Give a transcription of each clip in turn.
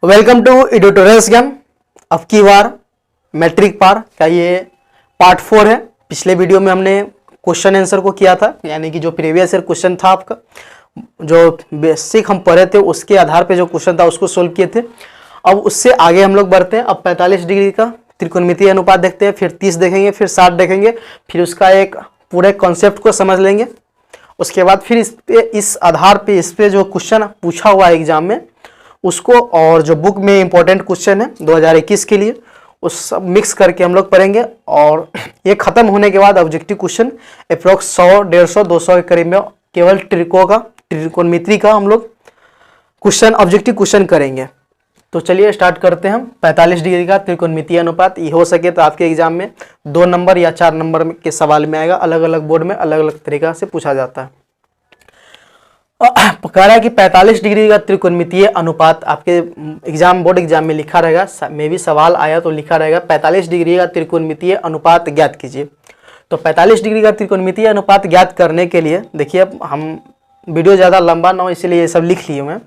Welcome to editorials ज्ञान। अब की बार मैट्रिक पार का ये पार्ट 4 है। पिछले वीडियो में हमने क्वेश्चन आंसर को किया था, यानी कि जो प्रीवियस ईयर क्वेश्चन था आपका, जो बेसिक हम पढ़े थे उसके आधार पे जो क्वेश्चन था उसको सोल्व किए थे। अब उससे आगे हम लोग बढ़ते हैं। अब 45 डिग्री का त्रिकोणमितीय अनुपात देखते हैं, फिर 30 देखेंगे, फिर 60 देखेंगे, फिर उसका एक पूरे कॉन्सेप्ट को समझ लेंगे। उसके बाद फिर इस आधार पे इस पे जो क्वेश्चन पूछा हुआ है एग्जाम में उसको, और जो बुक में इंपॉर्टेंट क्वेश्चन है 2021 के लिए, उस सब मिक्स करके हम लोग पढ़ेंगे। और ये खत्म होने के बाद ऑब्जेक्टिव क्वेश्चन अप्रोक्स 100, 150, 200 के करीब में केवल त्रिकोणमिति का हम लोग क्वेश्चन ऑब्जेक्टिव क्वेश्चन करेंगे। तो चलिए स्टार्ट करते हैं हम। 45 डिग्री का त्रिकोणमितीय अनुपात, ये हो सके तो आपके एग्जाम में 2 नंबर या 4 नंबर के सवाल में आएगा। अलग अलग बोर्ड में अलग अलग तरीका से पूछा जाता है। कह रहा है कि 45 डिग्री का त्रिकोणमितीय अनुपात आपके एग्जाम बोर्ड एग्जाम में लिखा रहेगा, मे भी सवाल आया तो लिखा रहेगा 45 डिग्री का त्रिकोणमितीय अनुपात ज्ञात कीजिए। तो 45 डिग्री का त्रिकोणमितीय अनुपात ज्ञात करने के लिए देखिए, हम वीडियो ज़्यादा लंबा ना हो इसलिए ये सब लिख लिए मैं।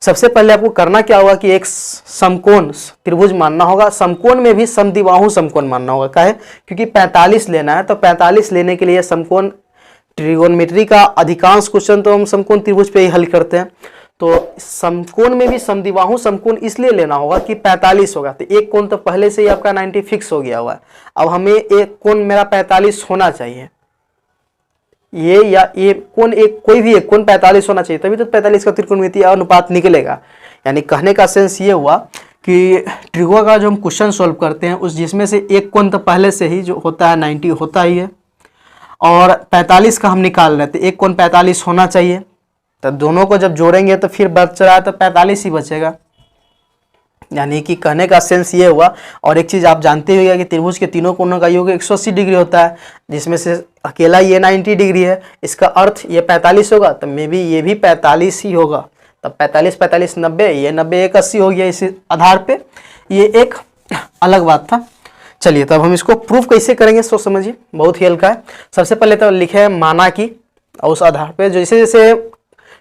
सबसे पहले आपको करना क्या होगा कि एक समकोण त्रिभुज मानना होगा। समकोण में भी समद्विबाहु समकोण मानना होगा। काहे? क्योंकि 45 लेना है, तो 45 लेने के लिए समकोण ट्रिगोनोमेट्री का अधिकांश क्वेश्चन तो हम समकोण त्रिभुज पे ही हल करते हैं। तो समकोण में भी समद्विबाहु समकोण इसलिए लेना होगा कि 45 होगा, तो एक कोण तो पहले से ही आपका 90 फिक्स हो गया हुआ है। अब हमें एक कोण मेरा 45 होना चाहिए, ये या ये कोण, एक कोई भी एक कोण 45 होना चाहिए, तभी तो 45 का त्रिकोणमितीय अनुपात निकलेगा। यानी कहने का सेंस ये हुआ कि ट्रिगो का जो हम क्वेश्चन सोल्व करते हैं उस जिसमें से एक कोण तो पहले से ही जो होता है 90 होता ही है, और 45 का हम निकाल रहे थे, एक कोण 45 होना चाहिए। तो दोनों को जब जोड़ेंगे तो फिर बच रहा है तो 45 ही बचेगा। यानी कि कहने का सेंस ये हुआ। और एक चीज़ आप जानते होंगे कि त्रिभुज के तीनों कोणों का योग 180 डिग्री होता है, जिसमें से अकेला ये 90 डिग्री है। इसका अर्थ ये 45 होगा, तो मे भी ये भी 45 ही होगा। तब 45 45 90, ये 90 एक 80 हो गया। इस आधार पे ये एक अलग बात था। चलिए तब हम इसको प्रूफ कैसे करेंगे सो समझिए, बहुत ही हल्का है। सबसे पहले तो लिखे है माना कि, और उस आधार पे जैसे जैसे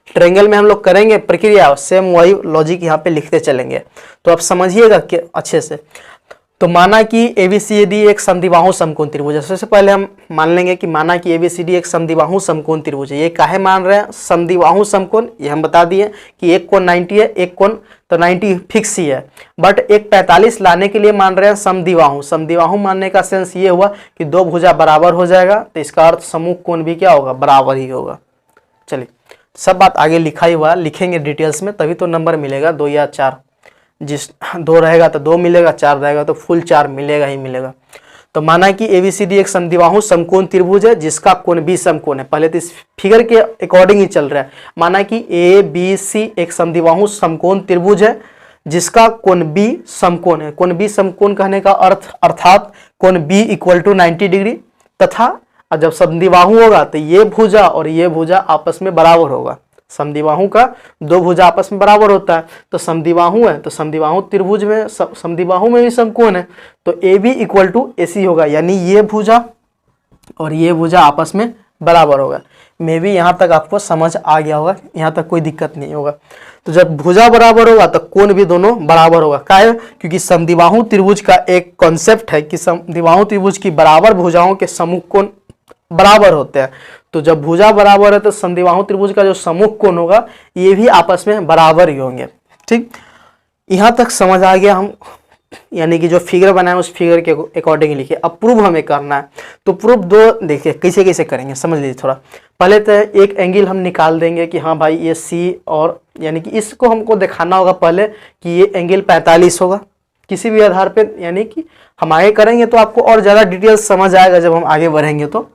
ट्रायंगल में हम लोग करेंगे प्रक्रिया, सेम वही लॉजिक यहाँ पे लिखते चलेंगे। तो आप समझिएगा कि अच्छे से। तो माना कि ABCD एक समद्विबाहु समकोण त्रिभुज है। सबसे पहले हम मान लेंगे कि माना कि ABCD एक समद्विबाहु समकोण त्रिभुज है। ये काहे मान रहे हैं समद्विबाहु समकोण? ये हम बता दिए कि एक कोण 90 है, एक कोण तो 90 फिक्स ही है, बट एक 45 लाने के लिए मान रहे हैं समद्विबाहु। समद्विबाहु मानने का सेंस ये हुआ कि दो भुजा बराबर हो जाएगा, तो इसका अर्थ समूह कोण भी क्या होगा? बराबर ही होगा। चलिए सब बात आगे लिखा ही हुआ, लिखेंगे डिटेल्स में, तभी तो नंबर मिलेगा 2 या 4। जिस 2 रहेगा तो 2 मिलेगा, 4 रहेगा तो फुल 4 मिलेगा ही मिलेगा। तो माना कि ABCD एक समद्विबाहु समकोण त्रिभुज है जिसका कोण भी समकोण है। पहले तो इस फिगर के अकॉर्डिंग ही चल रहा है। माना कि ABC एक समद्विबाहु समकोण त्रिभुज है जिसका कोण B समकोण है। कोण B समकोण कहने का अर्थ अर्थात कोण B इक्वल टू 90 डिग्री, तथा जब समद्विबाहु होगा तो ये भुजा और ये भुजा आपस में बराबर होगा। समद्विबाहु का दो भुजा आपस में बराबर होता है, तो समद्विबाहु है तो समद्विबाहु त्रिभुज में समद्विबाहु में भी समकोण है, तो AB इक्वल टू AC होगा। यानी ये भुजा और ये भुजा आपस में बराबर होगा। मे भी यहाँ तक आपको समझ आ गया होगा, यहाँ तक कोई दिक्कत नहीं होगा। तो जब भुजा बराबर होगा तो कोण भी दोनों बराबर होगा। काहे? क्योंकि समद्विबाहु त्रिभुज का एक कॉन्सेप्ट है कि समद्विबाहु त्रिभुज की बराबर भुजाओं के समूह कोण बराबर होते हैं। तो जब भुजा बराबर है तो समद्विबाहु त्रिभुज का जो समूह कोण होगा ये भी आपस में बराबर ही होंगे। ठीक, यहाँ तक समझ आ गया। हम यानी कि जो फिगर बनाए उस फिगर के अकॉर्डिंग लिखिए। अब प्रूफ हमें करना है, तो प्रूफ दो देखिए कैसे कैसे करेंगे, समझ लीजिए थोड़ा। पहले तो एक एंगल हम निकाल देंगे कि हाँ भाई ये C, और यानी कि इसको हमको दिखाना होगा पहले कि ये एंगल 45 होगा किसी भी आधार पे। यानी कि हम आगे करेंगे तो आपको और ज़्यादा डिटेल्स समझ आएगा जब हम आगे बढ़ेंगे। तो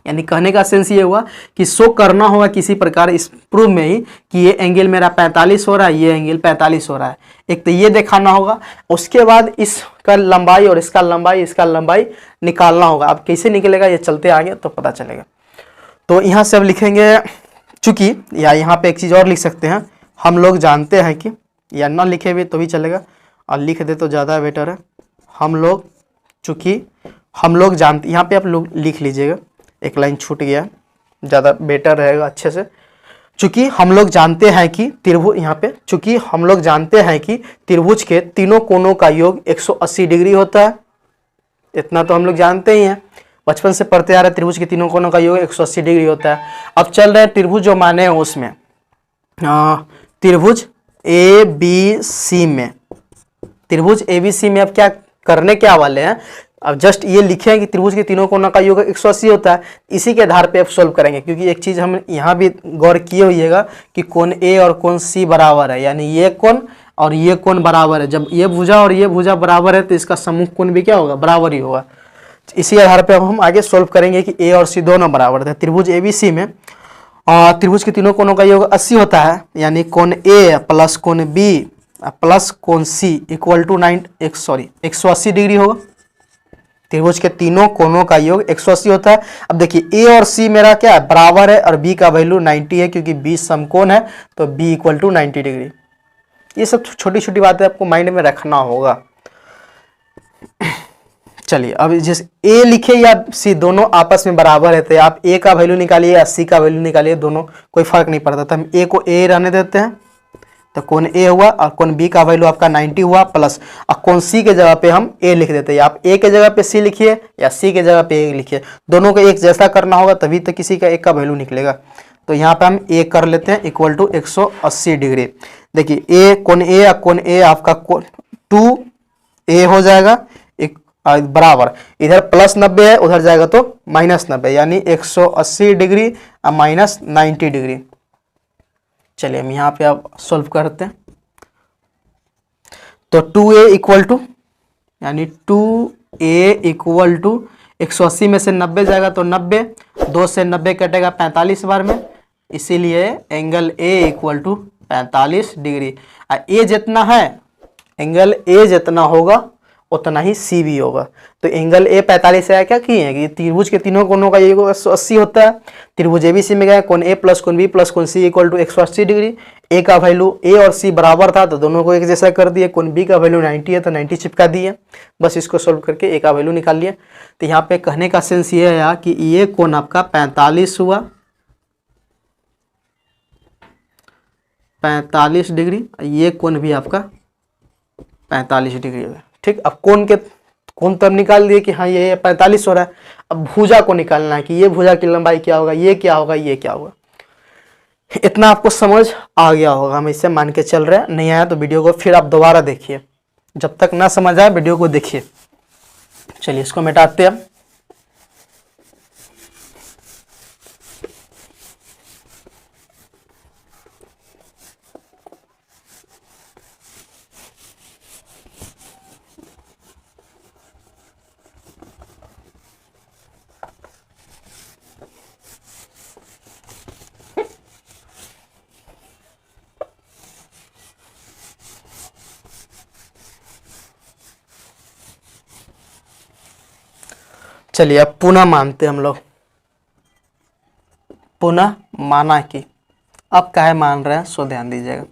यानी कहने का सेंस ये हुआ कि शो करना होगा किसी प्रकार इस प्रूफ में ही कि ये एंगल मेरा 45 हो रहा है, ये एंगल 45 हो रहा है। एक तो ये दिखाना होगा, उसके बाद इसका लंबाई और इसका लंबाई निकालना होगा। अब कैसे निकलेगा ये चलते आगे तो पता चलेगा। तो यहाँ से अब लिखेंगे, चूंकि या यहाँ पे एक चीज़ और लिख सकते हैं, हम लोग जानते हैं कि, या ना लिखे भी तो भी चलेगा और लिख दे तो ज़्यादा बेटर है। हम लोग चूँकि हम लोग जानते, यहाँ पे आप लोग लिख लीजिएगा, एक लाइन छूट गया, ज़्यादा बेटर रहेगा अच्छे से। चूंकि हम लोग जानते हैं कि त्रिभुज यहाँ पे चूंकि हम लोग जानते हैं कि त्रिभुज के तीनों कोणों का योग 180 डिग्री होता है, इतना तो हम लोग जानते ही हैं, बचपन से पढ़ते आ रहे हैं त्रिभुज के तीनों कोणों का योग 180 डिग्री होता है। अब चल रहे हैं त्रिभुज जो माने हैं उसमें, त्रिभुज ए बी सी में, त्रिभुज एबीसी में अब क्या करने क्या वाले हैं, अब जस्ट ये लिखे हैं कि त्रिभुज के तीनों कोणों का योग 180 होता है, इसी के आधार पे अब सोल्व करेंगे। क्योंकि एक चीज हम यहाँ भी गौर किए होइएगा कि कोण ए और कोण सी बराबर है, यानी ये कोण और ये कोण बराबर है। जब ये भुजा और ये भुजा बराबर है तो इसका सम्मुख कोण भी क्या होगा, बराबर ही होगा। इसी आधार पर हम आगे सोल्व करेंगे कि ए और सी दोनों बराबर है। त्रिभुज एबीसी में त्रिभुज के तीनों कोणों का योग 80 होता है, यानी कोण ए प्लस कोण बी प्लस कोण सी इक्वल टू 180 डिग्री होगा। त्रिभुज के तीनों कोणों का योग 180 होता है। अब देखिए ए और सी मेरा क्या है, बराबर है, और बी का वैल्यू 90 है, क्योंकि बी समकोण है तो बी इक्वल टू 90 डिग्री। ये सब छोटी छोटी बातें आपको माइंड में रखना होगा। चलिए अब जैसे ए लिखे या सी दोनों आपस में बराबर है, तो आप ए का वैल्यू निकालिए या सी का वैल्यू निकालिए, दोनों कोई फर्क नहीं पड़ता। तो हम ए को ए रहने देते हैं, तो कोण ए हुआ और कोण बी का वैल्यू आपका 90 हुआ, प्लस और कोण सी के जगह पे हम ए लिख देते हैं। आप ए के जगह पे सी लिखिए या सी के जगह पे ए लिखिए, दोनों को एक जैसा करना होगा, तभी तो किसी का एक का वैल्यू निकलेगा। तो यहाँ पे हम ए कर लेते हैं इक्वल टू 180 डिग्री। देखिए ए कोण ए या कोण ए आपका 2a हो जाएगा बराबर, इधर प्लस 90 है, उधर जाएगा तो माइनस 90, यानी 180 डिग्री और माइनस 90 डिग्री। चलिए हम यहाँ पे अब सॉल्व करते हैं। तो 2a इक्वल टू, यानी 2a इक्वल टू 180 में से 90 जाएगा तो 90, 2 से 90 कटेगा 45 बार में, इसीलिए angle a equal to 45 degree. A जितना है, एंगल a जितना होगा उतना ही सी भी होगा। तो एंगल ए 45 है, क्या किए हैं कि त्रिभुज के तीनों कोणों का योग 180 होता है। त्रिभुज एबीसी में गए, कोण ए प्लस कोण बी प्लस कोण सी इक्वल टू 180 डिग्री। ए का वैल्यू ए और सी बराबर था तो दोनों को एक जैसा कर दिए, कोण बी का वैल्यू 90 है तो 90 चिपका दिए, बस इसको सोल्व करके ए का वैल्यू निकाल लिए। तो यहाँ पे कहने का सेंस ये है कि ये कोण आपका 45 हुआ, 45 डिग्री, ये कोण भी आपका 45 डिग्री होगा। ठीक, अब कोण तब निकाल दिए कि हाँ ये 45 हो रहा है। अब भुजा को निकालना है कि ये भुजा की लंबाई क्या होगा, ये क्या होगा, ये क्या होगा। इतना आपको समझ आ गया होगा, हम इससे मान के चल रहे हैं। नहीं आया तो वीडियो को फिर आप दोबारा देखिए, जब तक ना समझ आए वीडियो को देखिए। चलिए इसको मिटाते हैं। चलिए अब पुनः मानते हम लोग, पुनः माना कि, अब काहे मान रहे हैं सो ध्यान दीजिएगा।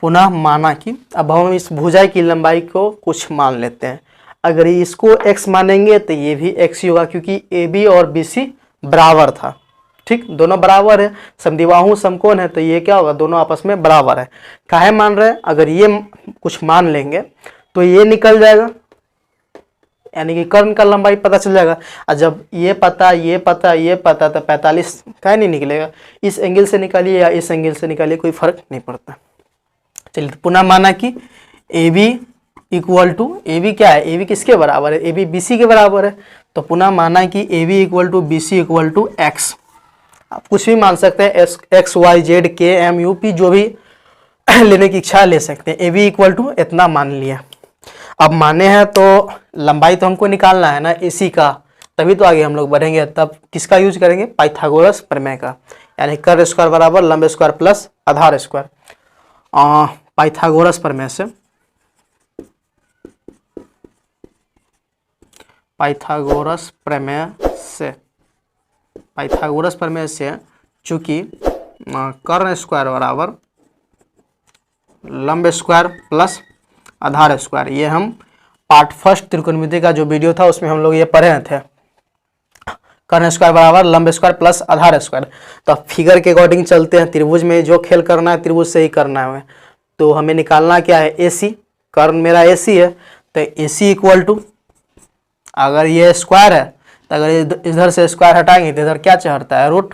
पुनः माना कि अब हम इस भुजा की लंबाई को कुछ मान लेते हैं। अगर इसको x मानेंगे तो ये भी x ही होगा, क्योंकि AB और BC बराबर था। ठीक, दोनों बराबर है, समद्विबाहु समकोण है, तो ये क्या होगा, दोनों आपस में बराबर है। काहे मान रहे हैं, अगर ये कुछ मान लेंगे तो ये निकल जाएगा, यानी कि कर्ण का लंबाई पता चल जाएगा। और जब ये पता ये पता ये पता तो 45 काहे नहीं निकलेगा। इस एंगल से निकालिए या इस एंगल से निकालिए, कोई फर्क नहीं पड़ता। चलिए तो पुनः माना कि AB इक्वल टू, AB क्या है, AB किसके बराबर है, AB BC के बराबर है। तो पुनः माना कि AB equal to BC equal to X, आप कुछ भी मान सकते हैं, X Y Z K M U P जो भी लेने की इच्छा ले सकते हैं। AB इक्वल टू इतना मान लिया। अब माने हैं तो लंबाई तो हमको निकालना है ना AC का, तभी तो आगे हम लोग बढ़ेंगे। तब किसका यूज करेंगे, पाइथागोरस प्रमेय का, यानी कर स्क्वायर बराबर लंब स्क्वायर प्लस आधार स्क्वायर। पाइथागोरस प्रमेय से, पाइथागोरस प्रमेय से, पाइथागोरस प्रमेय से चूंकि कर्ण स्क्वायर बराबर लंब स्क्वायर प्लस आधार स्क्वायर, ये हम पार्ट फर्स्ट त्रिकोणमिति का जो वीडियो था उसमें हम लोग ये पढ़े थे। कर्ण स्क्वायर बराबर लंब स्क्वायर प्लस आधार स्क्वायर। तो अब फिगर के अकॉर्डिंग चलते हैं, त्रिभुज में जो खेल करना है त्रिभुज से ही करना है हमें। तो हमें निकालना क्या है, AC, कर्ण मेरा AC है, तो AC इक्वल टू, अगर ये स्क्वायर है तो अगर इधर से स्क्वायर हटाएंगे तो इधर क्या चढ़ता है, रूट।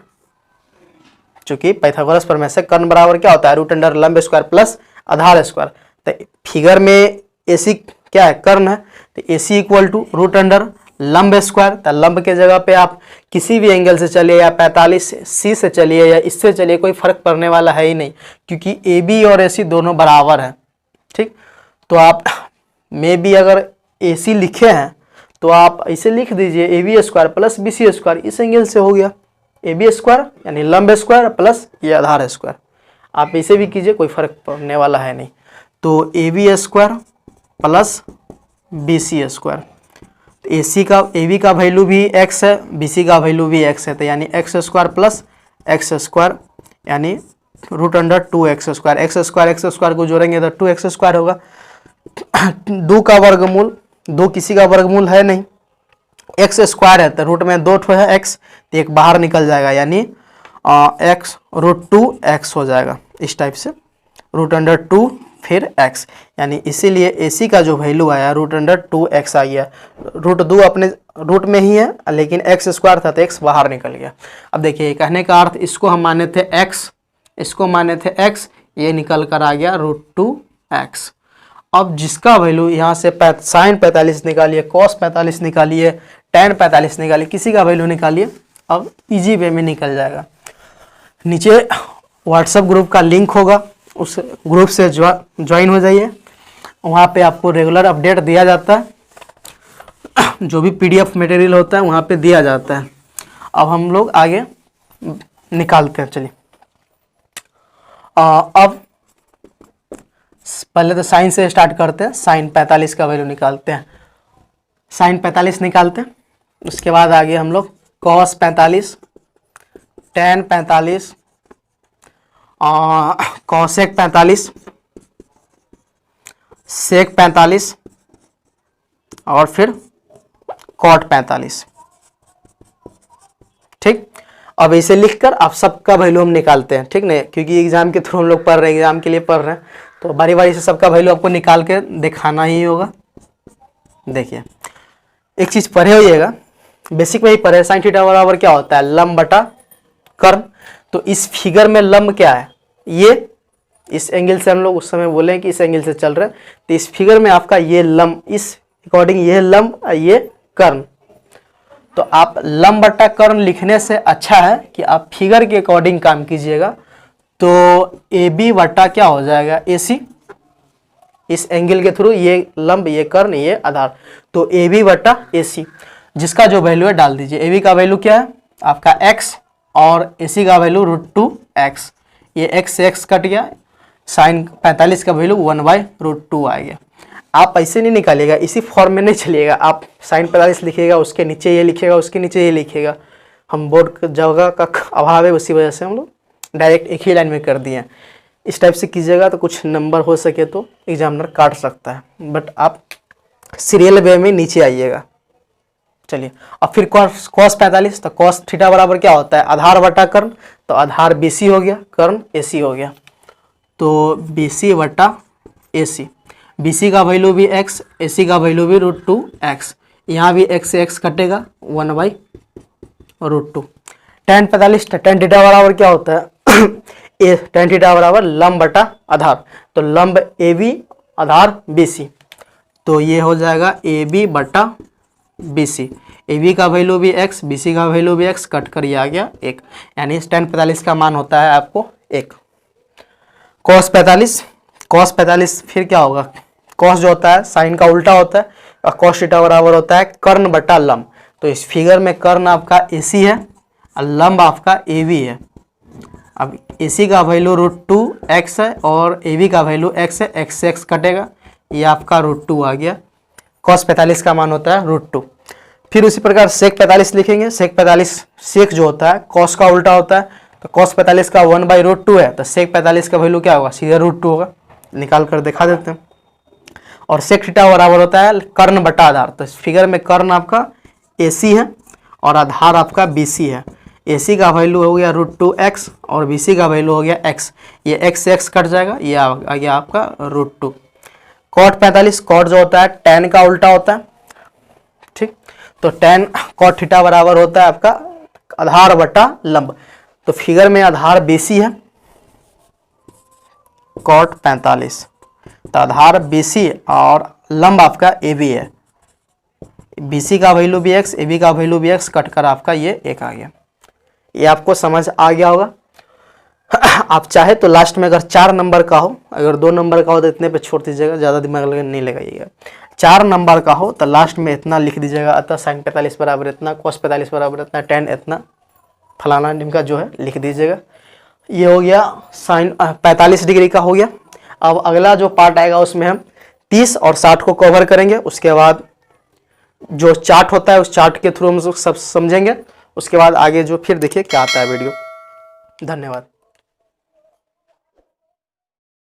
चूंकि पाइथागोरस प्रमेय से कर्ण बराबर क्या होता है, रूट अंडर लंब स्क्वायर प्लस आधार स्क्वायर। तो फिगर में AC क्या है, कर्ण है, तो AC equal to root under लंब स्क्वायर। तो लंब के जगह पे आप किसी भी एंगल से चलिए, या 45C से चलिए या इससे चलिए, कोई फर्क पड़ने वाला है ही नहीं, क्योंकि AB और AC दोनों बराबर हैं। ठीक, तो आप में भी अगर AC लिखे हैं तो आप ऐसे लिख दीजिए AB square plus BC square, इस एंगल से हो गया AB स्क्वायर यानी लंब स्क्वायर प्लस ये आधार स्क्वायर। आप इसे भी कीजिए, कोई फर्क पड़ने वाला है नहीं। तो AB square plus BC square, AB का वैल्यू भी x है, BC का वैल्यू भी x है, तो यानी x square plus x square यानी root under 2x square. x square को जोड़ेंगे तो 2x स्क्वायर होगा। 2 का वर्गमूल, 2 किसी का वर्गमूल है नहीं, x स्क्वायर है तो रूट में 2 ठो है x, तो एक बाहर निकल जाएगा, यानी x रूट 2x हो जाएगा। इस टाइप से रूट अंडर 2 फिर x, यानी इसीलिए AC का जो वैल्यू आया रूट अंडर 2x आ गया। रूट 2 अपने रूट में ही है, लेकिन x स्क्वायर था तो x बाहर निकल गया। अब देखिए कहने का अर्थ, इसको हम माने थे x, इसको माने थे x, ये निकल कर आ गया रूट 2x। अब जिसका वैल्यू यहाँ से साइन 45 निकालिए, कॉस 45 निकालिए, टेन 45 निकालिए, किसी का वैल्यू निकालिए, अब इजी वे में निकल जाएगा। नीचे व्हाट्सएप ग्रुप का लिंक होगा, उस ग्रुप से ज्वाइन हो जाइए, वहाँ पे आपको रेगुलर अपडेट दिया जाता है, जो भी PDF मटेरियल होता है वहाँ पे दिया जाता है। अब हम लोग आगे निकालते हैं, चलिए। अब पहले तो साइन से स्टार्ट करते हैं, साइन 45 का वैल्यू निकालते हैं। साइन 45 निकालते हैं, उसके बाद आगे हम लोग कॉस 45, टेन 45, कॉसेक 45, सेक 45 और फिर कॉट 45। ठीक, अब इसे लिखकर आप सबका वैल्यू हम निकालते हैं, ठीक नहीं, क्योंकि एग्जाम के थ्रू हम लोग पढ़ रहे हैं, एग्जाम के लिए पढ़ रहे हैं, तो बारी बारी से सबका वैल्यू आपको निकाल के दिखाना ही होगा। देखिए एक चीज पढ़े होइएगा, बेसिक में ही पढ़े, साइन थीटा बराबर क्या होता है, लंब बटा कर्ण। तो इस फिगर में लंब क्या है, ये इस एंगल से हम लोग उस समय बोले कि इस एंगल से चल रहे हैं, तो इस फिगर में आपका ये लंब, इस अकॉर्डिंग ये लंब, ये कर्ण। तो आप लंब बटा कर्ण लिखने से अच्छा है कि आप फिगर के अकॉर्डिंग काम कीजिएगा। तो AB बटा क्या हो जाएगा, AC, इस एंगल के थ्रू ये लंब, ये कर्ण, ये आधार, तो AB बटा AC, जिसका जो वैल्यू है डाल दीजिए। AB का वैल्यू क्या है आपका x और AC का वैल्यू रूट 2x, ये x से x कट गया, साइन 45 का वैल्यू 1/√2 आ गया। आप ऐसे नहीं निकालिएगा, इसी फॉर्म में नहीं चलिएगा, आप साइन 45 लिखिएगा, उसके नीचे ये लिखिएगा, उसके नीचे ये लिखिएगा। हम बोर्ड जगह का अभाव है, उसी वजह से हम लोग डायरेक्ट एक ही लाइन में कर दिए हैं। इस टाइप से कीजिएगा तो कुछ नंबर हो सके तो एग्जामिनर काट सकता है, बट आप सीरियल वे में नीचे आइएगा। चलिए अब फिर कॉस 45, तो कॉस थीटा बराबर क्या होता है, आधार बटा कर्ण, तो आधार BC हो गया, कर्ण AC हो गया, तो BC बटा AC। BC का वैल्यू भी x, AC का वैल्यू भी रूट 2x, यहाँ भी x से x कटेगा 1/√2। टेन 45, टेन थीटा बराबर क्या होता है टेन थीटा बराबर लंब बटा आधार, तो लंब AB आधार BC, तो ये हो जाएगा AB बटा BC। AB का वैल्यू भी x, BC का वैल्यू भी x, कट कर ये आ गया 1, यानी टेन 45 का मान होता है आपको 1। कॉस 45 फिर क्या होगा, कॉस जो होता है साइन का उल्टा होता है, और कॉस थीटा बराबर होता है कर्ण बटा लंब। तो इस फिगर में कर्ण आपका AC है और लंब आपका AB है। अब AC का वैल्यू रूट 2x है और AB का वैल्यू x है, x से x कटेगा, ये आपका रूट 2 आ गया। कॉस 45 का मान होता है रूट 2। फिर उसी प्रकार सेक 45 लिखेंगे, सेक 45, सेक जो होता है कॉस का उल्टा होता है, तो कॉस 45 का 1/√2 है, तो सेक 45 का वैल्यू क्या होगा, सीधे रूट 2 होगा, निकाल कर दिखा देते हैं। और सेक थीटा बराबर होता है कर्ण बटा आधार, तो इस फिगर में कर्ण आपका AC है और आधार आपका BC है। AC का वैल्यू हो गया √2x और BC का वैल्यू हो गया x। ये x से x कट जाएगा, ये आ गया आपका √2। cot 45, cot जो होता है tan का उल्टा होता है, ठीक। तो tan cot थीटा बराबर होता है आपका आधार बटा लंब। तो फिगर में आधार BC है, cot 45, तो आधार BC और लंब आपका AB है। BC का वैल्यू भी x, AB का वैल्यू भी x, कट कर आपका ये 1 आ गया। ये आपको समझ आ गया होगा। आप चाहे तो लास्ट में अगर 4 नंबर का हो, अगर 2 नंबर का हो तो इतने पे छोड़ दीजिएगा, ज़्यादा दिमाग नहीं लगाइएगा। 4 नंबर का हो तो लास्ट में इतना लिख दीजिएगा, अतः sin 45 बराबर इतना, cos 45 बराबर इतना, tan इतना, फलाना ढिमका जो है लिख दीजिएगा। ये हो गया sin 45 डिग्री का हो गया। अब अगला जो पार्ट आएगा उसमें हम 30 और 60 को कवर करेंगे। उसके बाद जो चार्ट होता है उस चार्ट के थ्रू हम सब समझेंगे। उसके बाद आगे जो फिर देखिए क्या आता है वीडियो। धन्यवाद।